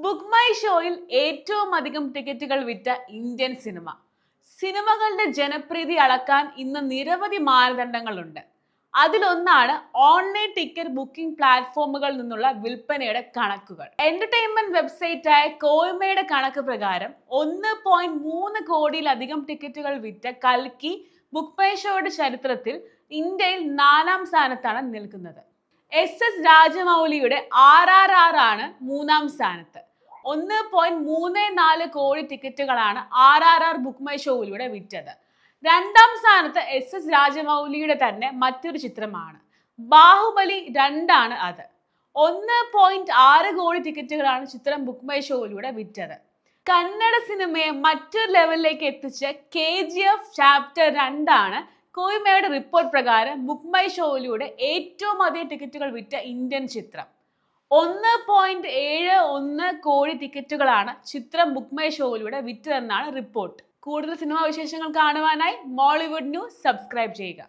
Book my ഷോയിൽ ഏറ്റവും അധികം ടിക്കറ്റുകൾ വിറ്റ ഇന്ത്യൻ സിനിമ. സിനിമകളുടെ ജനപ്രീതി അളക്കാൻ ഇന്ന് നിരവധി മാനദണ്ഡങ്ങളുണ്ട്. അതിലൊന്നാണ് ഓൺലൈൻ ടിക്കറ്റ് ബുക്കിംഗ് പ്ലാറ്റ്ഫോമുകളിൽ നിന്നുള്ള വിൽപ്പനയുടെ കണക്കുകൾ. എന്റർടൈൻമെന്റ് വെബ്സൈറ്റായ കോയ്മയുടെ കണക്ക് പ്രകാരം 1.3 കോടിയിലധികം ടിക്കറ്റുകൾ വിറ്റ കൽക്കി ബുക്ക് മൈ ഷോയുടെ ചരിത്രത്തിൽ ഇന്ത്യയിൽ 4ാം സ്ഥാനത്താണ് നിൽക്കുന്നത്. SS രാജമൗലിയുടെ RRR ആണ് 3ാം സ്ഥാനത്ത്. 1.34 കോടി ടിക്കറ്റുകളാണ് RRR ബുക്ക് മൈ ഷോയിലൂടെ വിറ്റത്. 2ാം സ്ഥാനത്ത് SS രാജമൗലിയുടെ തന്നെ മറ്റൊരു ചിത്രമാണ്. ബാഹുബലി 2 ആണ് അത്. 1.6 കോടി ടിക്കറ്റുകളാണ് ചിത്രം ബുക്ക് മൈ ഷോയിലൂടെ വിറ്റത്. കന്നഡ സിനിമയെ മറ്റൊരു ലെവലിലേക്ക് എത്തിച്ച KGF ചാപ്റ്റർ 2 ആണ് കോയ്മയുടെ റിപ്പോർട്ട് പ്രകാരം ബുക്ക് മൈ ഷോയിലൂടെ ഏറ്റവും അധികം ടിക്കറ്റുകൾ വിറ്റ ഇന്ത്യൻ ചിത്രം. 1.71 കോടി ടിക്കറ്റുകളാണ് ചിത്രം ബുക്ക് മൈ ഷോയിലൂടെ വിറ്റതെന്നാണ് റിപ്പോർട്ട്. കൂടുതൽ സിനിമാ വിശേഷങ്ങൾ കാണുവാനായി മോളിവുഡ് ന്യൂസ് സബ്സ്ക്രൈബ് ചെയ്യുക.